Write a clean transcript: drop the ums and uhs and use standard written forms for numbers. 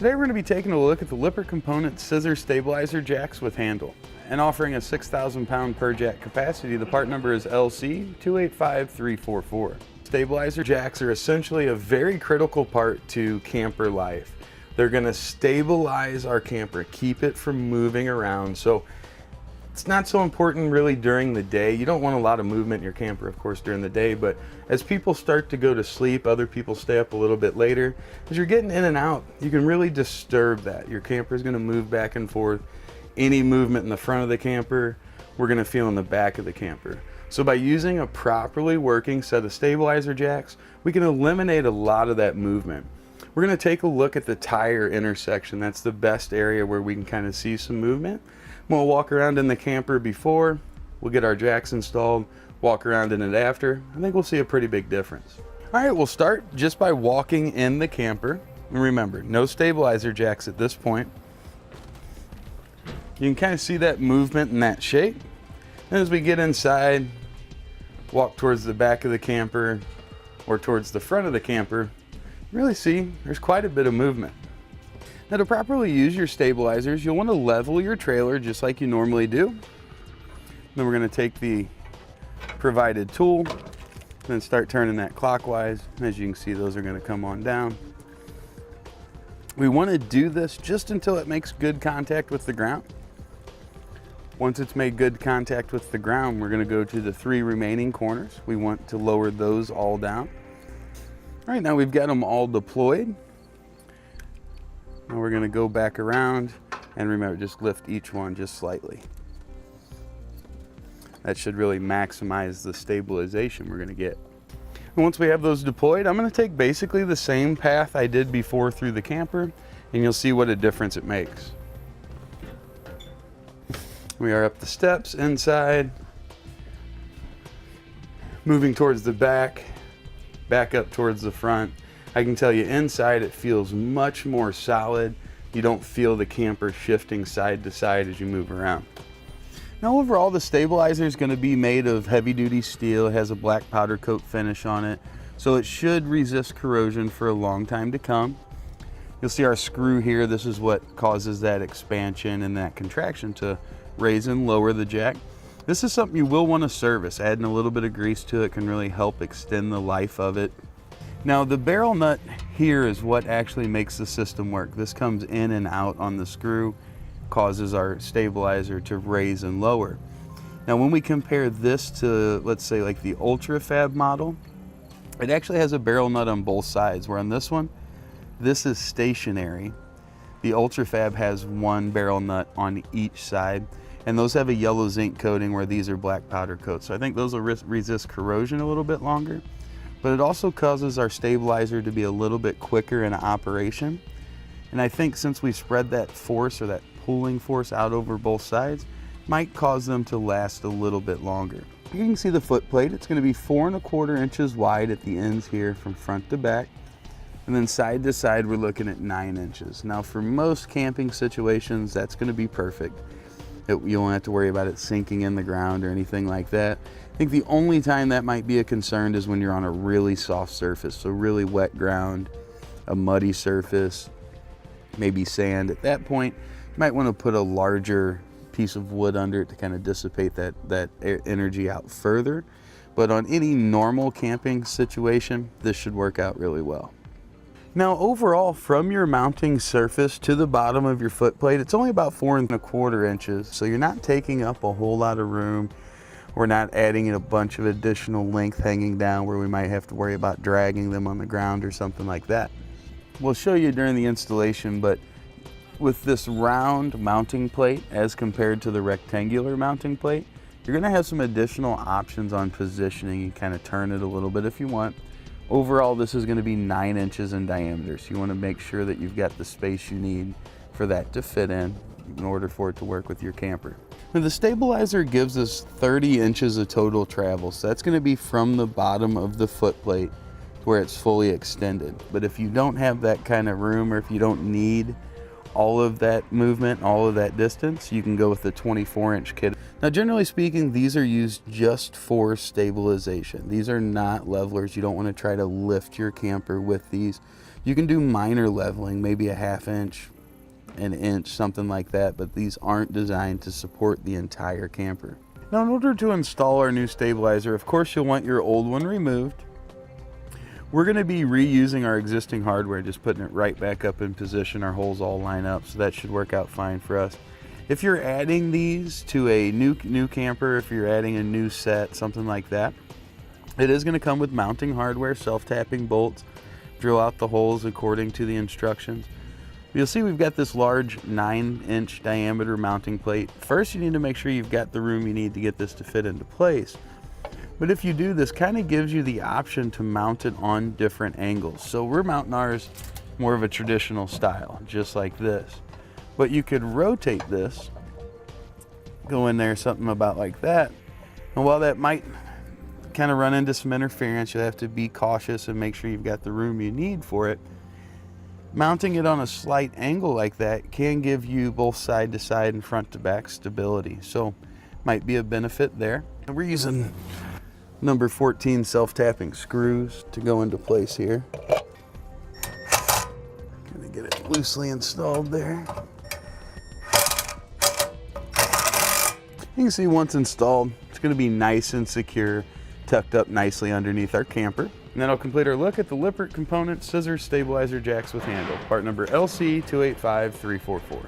Today we're going to be taking a look at the Lippert Component Scissor Stabilizer Jacks with handle. And offering a 6,000 pound per jack capacity, the part number is LC285344. Stabilizer jacks are essentially a very critical part to camper life. They're going to stabilize our camper, keep it from moving around. So it's not so important really during the day. You don't want a lot of movement in your camper, of course, during the day, but as people start to go to sleep, other people stay up a little bit later. As you're getting in and out, you can really disturb that. Your camper is going to move back and forth. Any movement in the front of the camper, we're going to feel in the back of the camper. So by using a properly working set of stabilizer jacks, we can eliminate a lot of that movement. We're going to take a look at the tire intersection. That's the best area where we can kind of see some movement. We'll walk around in the camper before, we'll get our jacks installed, walk around in it after. I think we'll see a pretty big difference. All right, we'll start just by walking in the camper. And remember, no stabilizer jacks at this point. You can kind of see that movement in that shape. And as we get inside, walk towards the back of the camper or towards the front of the camper, you really see there's quite a bit of movement. Now, to properly use your stabilizers, you'll want to level your trailer just like you normally do. Then we're going to take the provided tool and then start turning that clockwise. As you can see, those are going to come on down. We want to do this just until it makes good contact with the ground. Once it's made good contact with the ground, we're going to go to the 3 remaining corners. We want to lower those all down. All right, now we've got them all deployed. Now we're going to go back around and remember, just lift each one just slightly. That should really maximize the stabilization we're going to get. And once we have those deployed, I'm going to take basically the same path I did before through the camper, and you'll see what a difference it makes. We are up the steps inside, moving towards the back, back up towards the front. I can tell you inside it feels much more solid. You don't feel the camper shifting side to side as you move around. Now overall, the stabilizer is going to be made of heavy duty steel. It has a black powder coat finish on it, so it should resist corrosion for a long time to come. You'll see our screw here. This is what causes that expansion and that contraction to raise and lower the jack. This is something you will want to service. Adding a little bit of grease to it can really help extend the life of it. Now the barrel nut here is what actually makes the system work. This comes in and out on the screw, causes our stabilizer to raise and lower. Now when we compare this to, let's say, like the Ultra-Fab model, it actually has a barrel nut on both sides, where on this one, this is stationary. The Ultra-Fab has one barrel nut on each side, and those have a yellow zinc coating where these are black powder coats. So I think those will resist corrosion a little bit longer. But it also causes our stabilizer to be a little bit quicker in operation. And I think since we spread that force or that pulling force out over both sides, might cause them to last a little bit longer. You can see the footplate. It's going to be 4 1/4 inches wide at the ends here from front to back. And then side to side, we're looking at 9 inches. Now for most camping situations, that's going to be perfect. You won't have to worry about it sinking in the ground or anything like that. I think the only time that might be a concern is when you're on a really soft surface, so really wet ground, a muddy surface, maybe sand. At that point, you might want to put a larger piece of wood under it to kind of dissipate that energy out further. But on any normal camping situation, this should work out really well. Now overall, from your mounting surface to the bottom of your footplate, it's only about 4 1/4 inches. So you're not taking up a whole lot of room. We're not adding in a bunch of additional length hanging down where we might have to worry about dragging them on the ground or something like that. We'll show you during the installation, but with this round mounting plate as compared to the rectangular mounting plate, you're going to have some additional options on positioning. You kind of turn it a little bit if you want. Overall, this is going to be 9 inches in diameter, so you want to make sure that you've got the space you need for that to fit in order for it to work with your camper. Now, the stabilizer gives us 30 inches of total travel, so that's going to be from the bottom of the footplate where it's fully extended. But if you don't have that kind of room, or if you don't need all of that movement, all of that distance, you can go with the 24-inch kit. Now, generally speaking, these are used just for stabilization. These are not levelers. You don't want to try to lift your camper with these. You can do minor leveling, maybe a 1/2 inch, an inch, something like that, but these aren't designed to support the entire camper. Now, in order to install our new stabilizer, of course you'll want your old one removed. We're going to be reusing our existing hardware, just putting it right back up in position. Our holes all line up, so that should work out fine for us. If you're adding these to a new camper, if you're adding a new set, something like that, it is going to come with mounting hardware, self-tapping bolts. Drill out the holes according to the instructions. You'll see we've got this large 9-inch diameter mounting plate. First, you need to make sure you've got the room you need to get this to fit into place. But if you do, this kind of gives you the option to mount it on different angles. So we're mounting ours more of a traditional style, just like this. But you could rotate this, go in there something about like that. And while that might kind of run into some interference, you'll have to be cautious and make sure you've got the room you need for it. Mounting it on a slight angle like that can give you both side to side and front to back stability. So might be a benefit there. And we're using number 14 self-tapping screws to go into place here. Gonna get it loosely installed there. You can see once installed, it's gonna be nice and secure, tucked up nicely underneath our camper. And that'll complete our look at the Lippert component Scissor Stabilizer Jacks with handle, part number LC285344.